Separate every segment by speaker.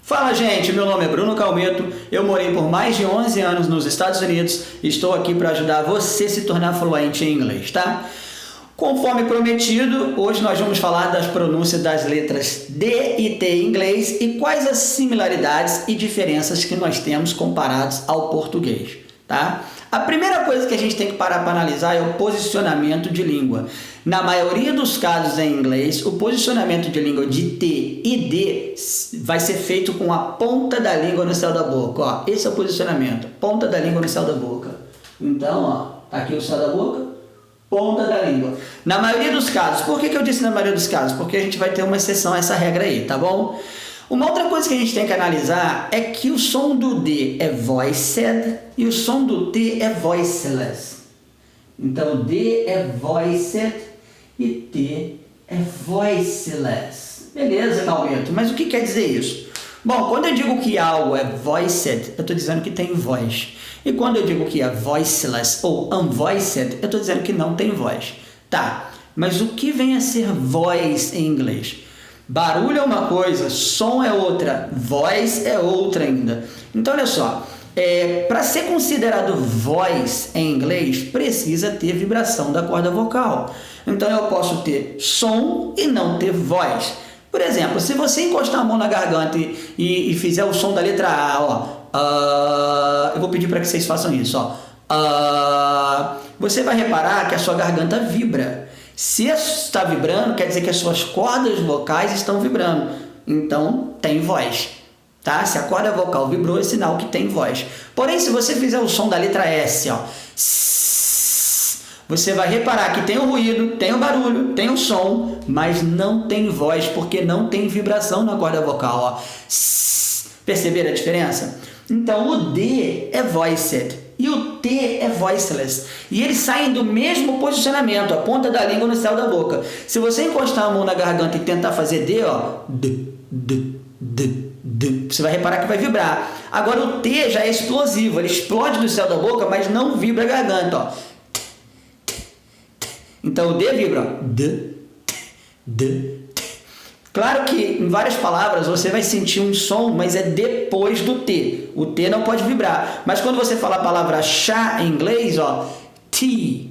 Speaker 1: Fala, gente, meu nome é Bruno Calmeto, eu morei por mais de 11 anos nos Estados Unidos e estou aqui para ajudar você a se tornar fluente em inglês, tá? Conforme prometido, hoje nós vamos falar das pronúncias das letras D e T em inglês e quais as similaridades e diferenças que nós temos comparados ao português, tá? A primeira coisa que a gente tem que parar para analisar é o posicionamento de língua. Na maioria dos casos em inglês, o posicionamento de língua de T e D vai ser feito com a ponta da língua no céu da boca. Ó, esse é o posicionamento, ponta da língua no céu da boca. Então, ó, tá aqui o céu da boca, ponta da língua. Na maioria dos casos, por que eu disse na maioria dos casos? Porque a gente vai ter uma exceção a essa regra aí, tá bom? Uma outra coisa que a gente tem que analisar é que o som do D é voiced e o som do T é voiceless. Então, D é voiced e T é voiceless. Beleza, Calmeto, mas o que quer dizer isso? Bom, quando eu digo que algo é voiced, eu estou dizendo que tem voz. E quando eu digo que é voiceless ou unvoiced, eu estou dizendo que não tem voz. Tá, mas o que vem a ser voz em inglês? Barulho é uma coisa, som é outra, voz é outra ainda. Então, olha só, para ser considerado voz em inglês, precisa ter vibração da corda vocal. Então, eu posso ter som e não ter voz. Por exemplo, se você encostar a mão na garganta e fizer o som da letra A, ó, eu vou pedir para que vocês façam isso, ó. Você vai reparar que a sua garganta vibra. Se está vibrando, quer dizer que as suas cordas vocais estão vibrando. Então, tem voz. Tá? Se a corda vocal vibrou, é sinal que tem voz. Porém, se você fizer o som da letra S, ó, você vai reparar que tem o ruído, tem o barulho, tem o som, mas não tem voz, porque não tem vibração na corda vocal. Ó. Perceberam a diferença? Então, o D é voiced e o T é voiceless. E eles saem do mesmo posicionamento, a ponta da língua no céu da boca. Se você encostar a mão na garganta e tentar fazer D, ó, você vai reparar que vai vibrar. Agora, o T já é explosivo, ele explode do céu da boca, mas não vibra a garganta, ó. Então, o D vibra, ó. Claro que em várias palavras você vai sentir um som, mas é depois do T. O T não pode vibrar. Mas quando você fala a palavra chá em inglês, ó, T,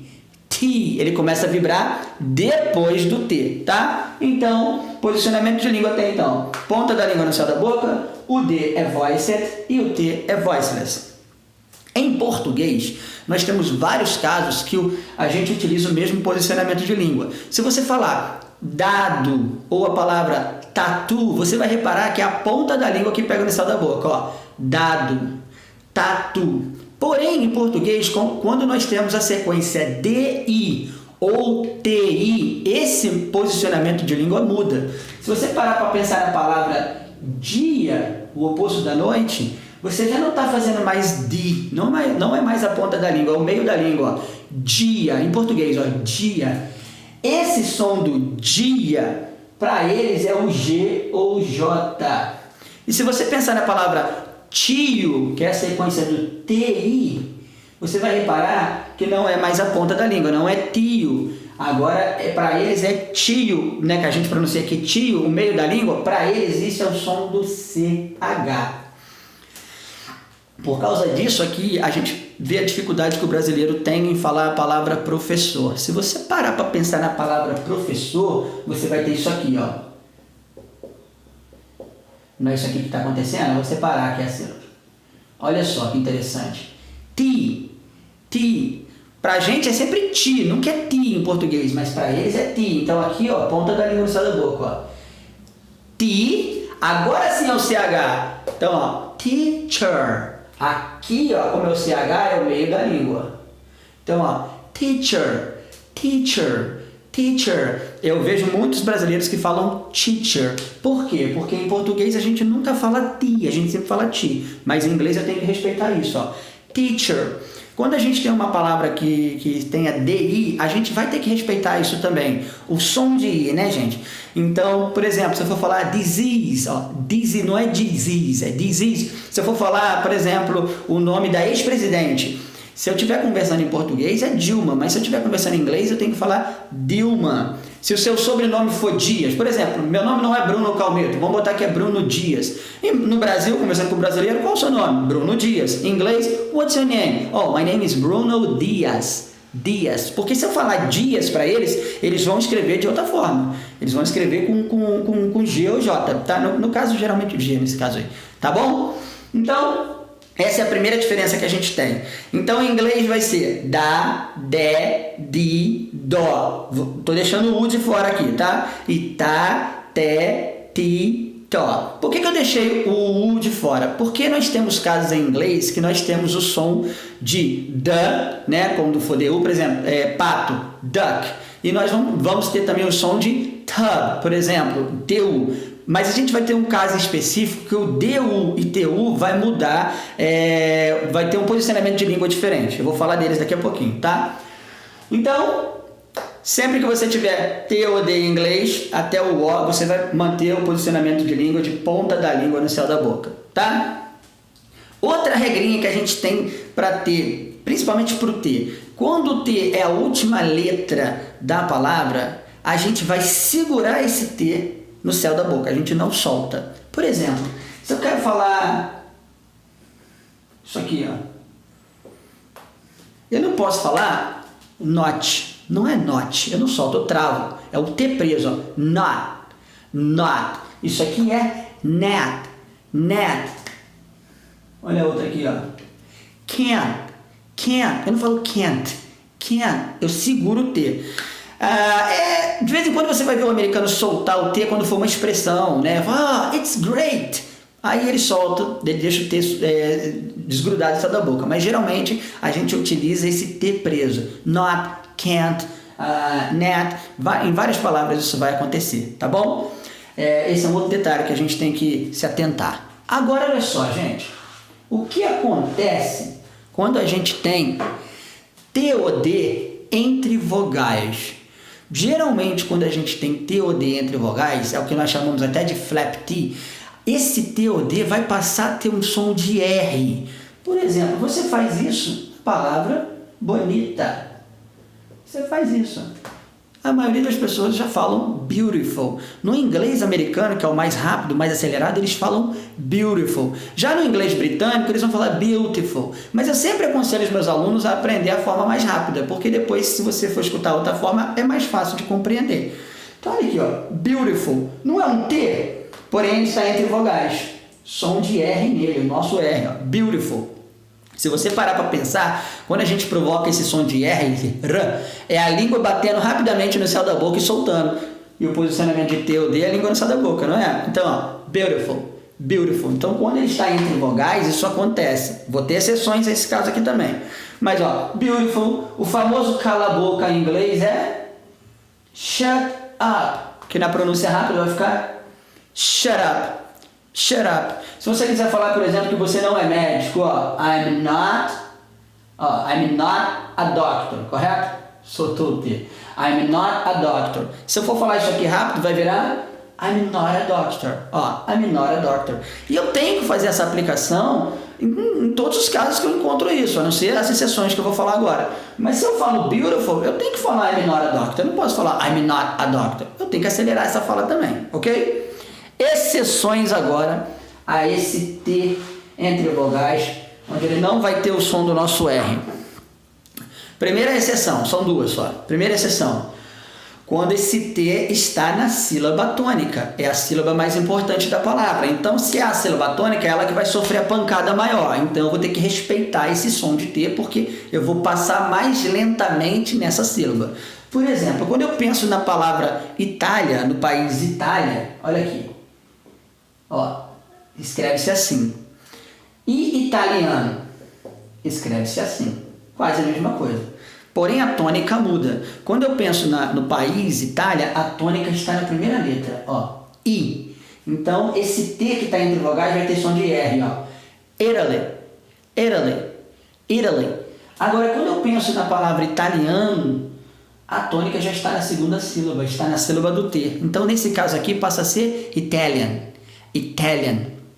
Speaker 1: ele começa a vibrar depois do T, tá? Então, posicionamento de língua tem então ponta da língua no céu da boca, o D é voiced e o T é voiceless. Em português, nós temos vários casos que a gente utiliza o mesmo posicionamento de língua. Se você falar dado ou a palavra tatu, você vai reparar que é a ponta da língua que pega no céu da boca, ó. Dado, tatu. Porém, em português, quando nós temos a sequência DI ou TI, esse posicionamento de língua muda. Se você parar para pensar na palavra dia, o oposto da noite, você já não está fazendo mais di, não é mais a ponta da língua, é o meio da língua, ó. Dia, em português, ó, dia. Esse som do dia, para eles é o G ou J. E se você pensar na palavra tio, que é a sequência do TI, você vai reparar que não é mais a ponta da língua, não é tio. Agora, para eles é tio, né, que a gente pronuncia aqui tio, o meio da língua, para eles isso é o som do CH. Por causa disso aqui, a gente vê a dificuldade que o brasileiro tem em falar a palavra professor. Se você parar para pensar na palavra professor, você vai ter isso aqui, ó. Não é isso aqui que está acontecendo? É você parar aqui assim. Olha só que interessante. Ti. Pra gente é sempre ti, nunca é ti em português, mas para eles é ti. Então aqui, ó, ponta da língua no céu da boca, ó. Ti, agora sim é o CH. Então, ó, teacher. Aqui, ó, como é o CH, é o meio da língua. Então, ó, teacher. Eu vejo muitos brasileiros que falam teacher. Por quê? Porque em português a gente nunca fala ti, a gente sempre fala ti. Mas em inglês eu tenho que respeitar isso, ó. Teacher. Quando a gente tem uma palavra que tenha DI, a gente vai ter que respeitar isso também. O som de I, né, gente? Então, por exemplo, se eu for falar disease, ó, disease não é disease, é disease. Se eu for falar, por exemplo, o nome da ex-presidente, se eu estiver conversando em português é Dilma, mas se eu estiver conversando em inglês eu tenho que falar Dilma. Se o seu sobrenome for Dias, por exemplo, meu nome não é Bruno Calmeto, vamos botar que é Bruno Dias. E no Brasil, começando com o brasileiro, qual é o seu nome? Bruno Dias. Em inglês, what's your name? Oh, my name is Bruno Dias. Dias. Porque se eu falar Dias para eles vão escrever de outra forma. Eles vão escrever com G ou J, tá? No caso, geralmente G, nesse caso aí. Tá bom? Então, essa é a primeira diferença que a gente tem. Então, em inglês vai ser da, de, di, dó. Tô deixando o U de fora aqui, tá? E tá, te, ti, tó. Por que eu deixei o U de fora? Porque nós temos casos em inglês que nós temos o som de the, né? Quando for de U, por exemplo, pato, duck. E nós vamos ter também o som de tub, por exemplo, TU. Mas a gente vai ter um caso específico que o DU e TU vai mudar, vai ter um posicionamento de língua diferente. Eu vou falar deles daqui a pouquinho, tá? Então, sempre que você tiver T ou D em inglês, até o O, você vai manter o posicionamento de língua de ponta da língua no céu da boca, tá? Outra regrinha que a gente tem para T, principalmente para o T. Quando o T é a última letra da palavra, a gente vai segurar esse T no céu da boca, a gente não solta. Por exemplo, se eu quero falar isso aqui, ó, eu não posso falar not, não é not, eu não solto, eu travo, é o T preso, ó, not. Isso aqui é net. Olha a outra aqui, ó, can't, eu não falo can't, eu seguro o T. De vez em quando você vai ver o americano soltar o T quando for uma expressão, né? It's great. Aí ele solta, ele deixa o T desgrudado da boca. Mas geralmente a gente utiliza esse T preso. Not, can't, net. Em várias palavras isso vai acontecer, tá bom? Esse é um outro detalhe que a gente tem que se atentar. Agora olha só, gente. O que acontece quando a gente tem T ou D entre vogais? Geralmente, quando a gente tem T ou D entre vogais, é o que nós chamamos até de flap T, esse T ou D vai passar a ter um som de R. Por exemplo, você faz isso, palavra bonita. Você faz isso. A maioria das pessoas já falam beautiful. No inglês americano, que é o mais rápido, mais acelerado, eles falam beautiful. Já no inglês britânico, eles vão falar beautiful. Mas eu sempre aconselho os meus alunos a aprender a forma mais rápida, porque depois, se você for escutar outra forma, é mais fácil de compreender. Então, olha aqui, ó, beautiful. Não é um T, porém ele está entre vogais. Som de R nele, o nosso R, ó, beautiful. Se você parar para pensar, quando a gente provoca esse som de R, esse R, é a língua batendo rapidamente no céu da boca e soltando. E o posicionamento de T ou D é a língua no céu da boca, não é? Então, ó, beautiful. Então, quando ele está entre vogais, isso acontece. Vou ter exceções a esse caso aqui também. Mas, ó, beautiful, o famoso cala a boca em inglês é shut up, que na pronúncia rápida vai ficar shut up. Se você quiser falar, por exemplo, que você não é médico, ó, I'm not a doctor, correto? Soltou o T. I'm not a doctor. Se eu for falar isso aqui rápido, vai virar I'm not a doctor. Ó, I'm not a doctor. E eu tenho que fazer essa aplicação em todos os casos que eu encontro isso, a não ser as exceções que eu vou falar agora. Mas se eu falo beautiful, eu tenho que falar I'm not a doctor. Eu não posso falar I'm not a doctor. Eu tenho que acelerar essa fala também, ok? Exceções agora a esse T entre vogais, onde ele não vai ter o som do nosso R. Primeira exceção, são duas só. Primeira exceção, quando esse T está na sílaba tônica, é a sílaba mais importante da palavra. Então, se é a sílaba tônica, é ela que vai sofrer a pancada maior. Então, eu vou ter que respeitar esse som de T, porque eu vou passar mais lentamente nessa sílaba. Por exemplo, quando eu penso na palavra Itália, no país Itália, olha aqui. Ó, escreve-se assim. E italiano, escreve-se assim. Quase a mesma coisa. Porém, a tônica muda. Quando eu penso no país Itália, a tônica está na primeira letra. Ó, I. Então, esse T que está entre vogais vai ter som de R. Ó. Italy. Agora, quando eu penso na palavra italiano, a tônica já está na segunda sílaba, está na sílaba do T. Então, nesse caso aqui, passa a ser Italian,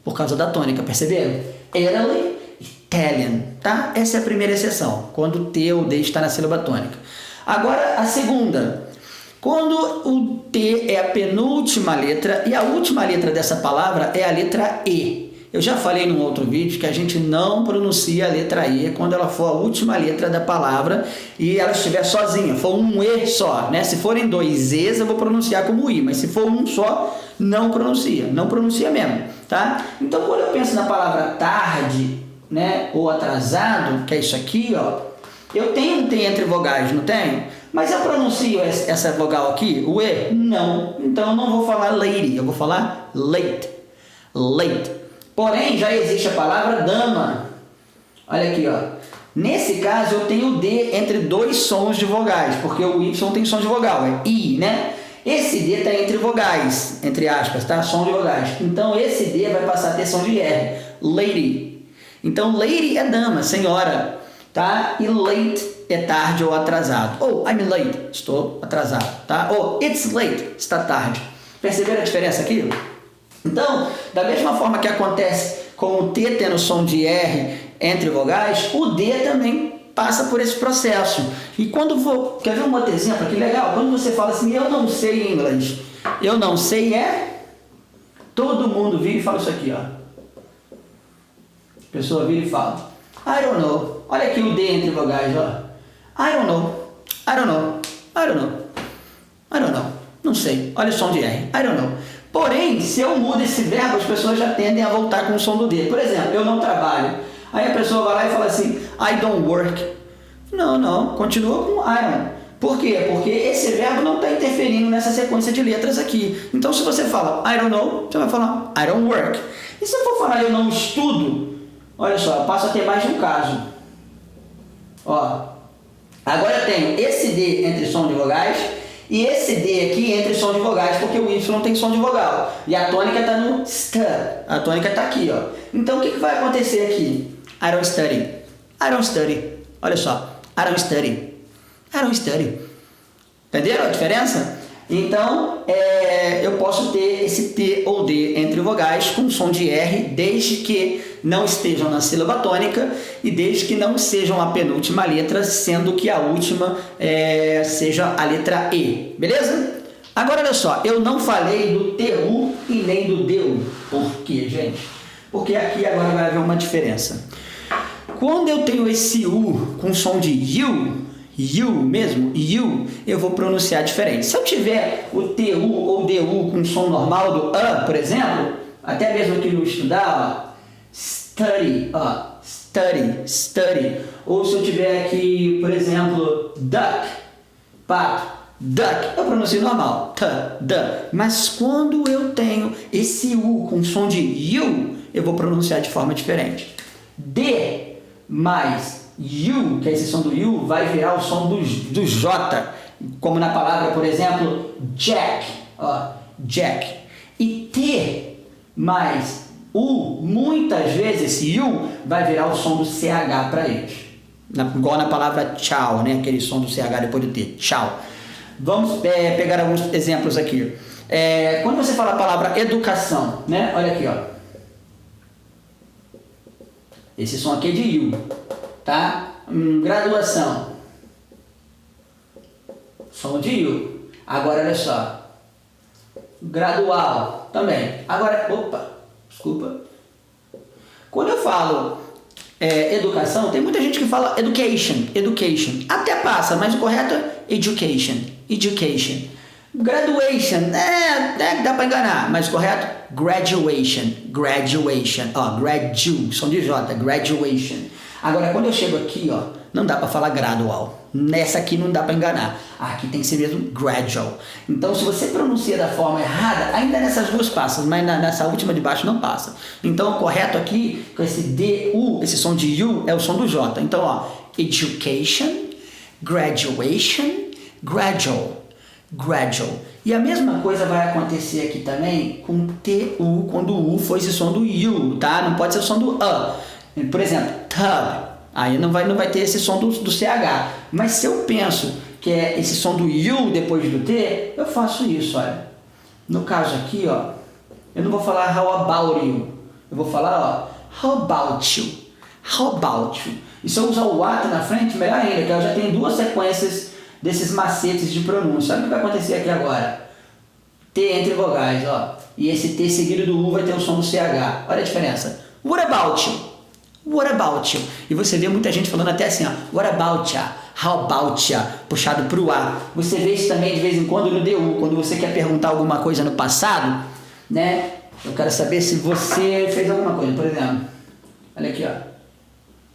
Speaker 1: por causa da tônica, perceberam? Italy, Italian, tá? Essa é a primeira exceção, quando o T ou D está na sílaba tônica. Agora, a segunda. Quando o T é a penúltima letra e a última letra dessa palavra é a letra E. Eu já falei num outro vídeo que a gente não pronuncia a letra E quando ela for a última letra da palavra e ela estiver sozinha, for um E só, né? Se forem dois E's eu vou pronunciar como I, mas se for um só, não pronuncia mesmo, tá? Então quando eu penso na palavra tarde, né, ou atrasado, que é isso aqui, ó, eu tenho um T entre vogais, não tenho? Mas eu pronuncio essa vogal aqui, o E? Não. Então eu não vou falar lady, eu vou falar late. Late. Porém, já existe a palavra dama. Olha aqui, ó. Nesse caso, eu tenho o D entre dois sons de vogais, porque o Y tem som de vogal, é I, né? Esse D está entre vogais, entre aspas, tá? Som de vogais. Então, esse D vai passar a ter som de R. Lady. Então, lady é dama, senhora, tá? E late é tarde ou atrasado. Oh, I'm late. Estou atrasado, tá? Oh, it's late. Está tarde. Perceberam a diferença aqui? Então, da mesma forma que acontece com o T tendo som de R entre vogais, o D também passa por esse processo. E quando vou... Quer ver um outro exemplo aqui legal? Quando você fala assim, eu não sei inglês. Eu não sei é... Todo mundo vira e fala isso aqui, ó. A pessoa vira e fala, I don't know. Olha aqui o D entre vogais, ó. I don't know. I don't know. I don't know. I don't know. Não sei. Olha o som de R. I don't know. Porém, se eu mudo esse verbo, as pessoas já tendem a voltar com o som do D. Por exemplo, eu não trabalho. Aí a pessoa vai lá e fala assim, I don't work. Não, continua com I. Por quê? Porque esse verbo não está interferindo nessa sequência de letras aqui. Então, se você fala I don't know, você vai falar I don't work. E se eu for falar eu não estudo, olha só, eu passo a ter mais de um caso. Ó, agora eu tenho esse D entre som de vogais e esse D aqui entre som de vogais, porque o Y tem som de vogal. E a tônica está no st. A tônica está aqui, ó. Então, o que vai acontecer aqui? I don't study. I don't study. Olha só. I don't study. I don't study. Entenderam a diferença? Então, eu posso ter esse T ou D entre vogais com som de R, desde que não estejam na sílaba tônica e desde que não sejam a penúltima letra, sendo que a última seja a letra E. Beleza? Agora, olha só, eu não falei do TU e nem do DU. Por quê, gente? Porque aqui agora vai haver uma diferença. Quando eu tenho esse U com som de you mesmo, you, eu vou pronunciar diferente. Se eu tiver o TU ou DU com som normal do A, por exemplo, até mesmo aqui no estudar, ó, study, study. Ou se eu tiver aqui, por exemplo, duck, pato, duck, eu pronuncio normal, duck. Mas quando eu tenho esse U com som de you, eu vou pronunciar de forma diferente. D mais U, que é esse som do U, vai virar o som do J, como na palavra, por exemplo, Jack, ó, Jack. E T mais U, muitas vezes esse U vai virar o som do CH para eles. Igual na palavra tchau, né? Aquele som do CH depois do T, tchau. Vamos pegar alguns exemplos aqui. Quando você fala a palavra educação, né? Olha aqui, ó. Esse som aqui é de U, tá? Graduação. Som de U. Agora, olha só. Gradual também. Agora, desculpa. Quando eu falo educação, tem muita gente que fala education. Até passa, mas o correto é education. Graduation, dá para enganar, mas o correto, graduation. Ó, som de J, graduation. Agora, quando eu chego aqui, ó, não dá para falar gradual. Nessa aqui não dá para enganar. Aqui tem que ser mesmo gradual. Então, se você pronuncia da forma errada, ainda nessas duas passas, mas nessa última de baixo não passa. Então, o correto aqui, com esse D-U, esse som de U, é o som do J. Então, ó, education, graduation, gradual. E a mesma coisa vai acontecer aqui também com TU, quando o U for esse som do U, tá? Não pode ser o som do A. Por exemplo, tub. Aí não vai ter esse som do CH. Mas se eu penso que é esse som do U depois do T, eu faço isso, olha. No caso aqui, ó, eu não vou falar how about you. Eu vou falar, ó, how about you. E se eu usar o what na frente, melhor ainda, que eu já tenho duas sequências desses macetes de pronúncia. Olha o que vai acontecer aqui agora. T entre vogais, ó. E esse T seguido do U vai ter o som do CH. Olha a diferença. What about you? What about you? E você vê muita gente falando até assim, ó. What about ya? How about ya? Puxado para o A. Você vê isso também de vez em quando no DU, quando você quer perguntar alguma coisa no passado, né? Eu quero saber se você fez alguma coisa, por exemplo. Olha aqui, ó.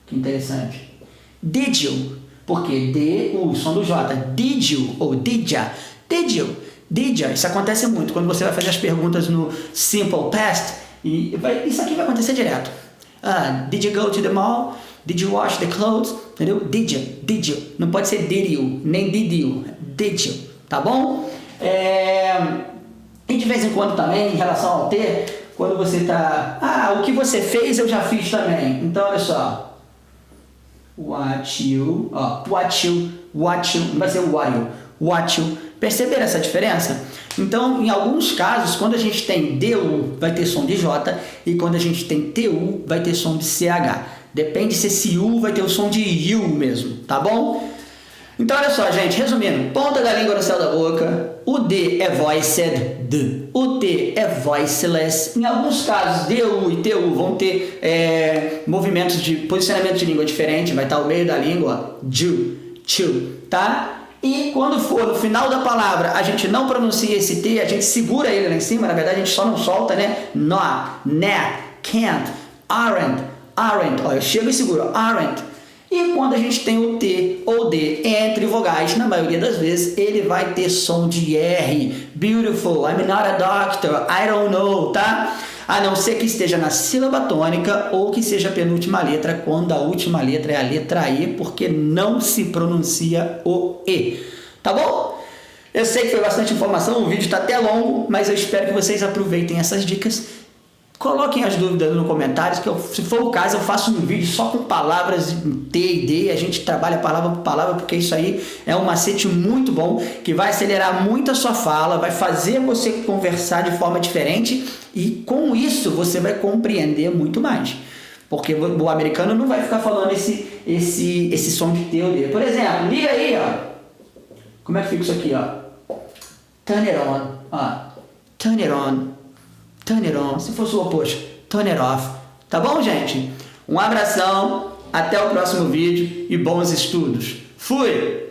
Speaker 1: Que interessante. Did you? Porque D-U, som do J. Did you? Ou did ya? Did you? Did ya? Isso acontece muito quando você vai fazer as perguntas no Simple Past. Isso aqui vai acontecer direto. Did you go to the mall? Did you wash the clothes? Entendeu? Did you? Did you? Não pode ser did you, nem did you. Did you? Tá bom? E de vez em quando também, em relação ao T, quando você tá... o que você fez eu já fiz também. Então, olha só. What you... what you... Não vai ser what you. Perceberam essa diferença? Então, em alguns casos, quando a gente tem DU, vai ter som de J, e quando a gente tem TU, vai ter som de CH. Depende se esse U vai ter o som de U mesmo, tá bom? Então, olha só, gente, resumindo, ponta da língua no céu da boca, o D é voiced, D. O T é voiceless. Em alguns casos, DU e TU vão ter movimentos de posicionamento de língua diferente, vai estar ao meio da língua, ju, chu, tá? E quando for no final da palavra, a gente não pronuncia esse T, a gente segura ele lá em cima, na verdade a gente só não solta, né? Not, not, can't, aren't. Ó, eu chego e seguro, aren't. E quando a gente tem o T ou D entre vogais, na maioria das vezes, ele vai ter som de R. Beautiful, I'm not a doctor, I don't know, tá? A não ser que esteja na sílaba tônica ou que seja a penúltima letra, quando a última letra é a letra E, porque não se pronuncia o E. Tá bom? Eu sei que foi bastante informação, o vídeo está até longo, mas eu espero que vocês aproveitem essas dicas. Coloquem as dúvidas nos comentários, que se for o caso eu faço um vídeo só com palavras em T e D, a gente trabalha palavra por palavra, porque isso aí é um macete muito bom, que vai acelerar muito a sua fala, vai fazer você conversar de forma diferente e com isso você vai compreender muito mais. Porque o americano não vai ficar falando esse som de T ou D. Por exemplo, liga aí, ó. Como é que fica isso aqui, ó? Turn it on, ó. Turn it on. Turn it on. Se fosse o oposto, turn it off. Tá bom, gente? Um abração, até o próximo vídeo e bons estudos. Fui!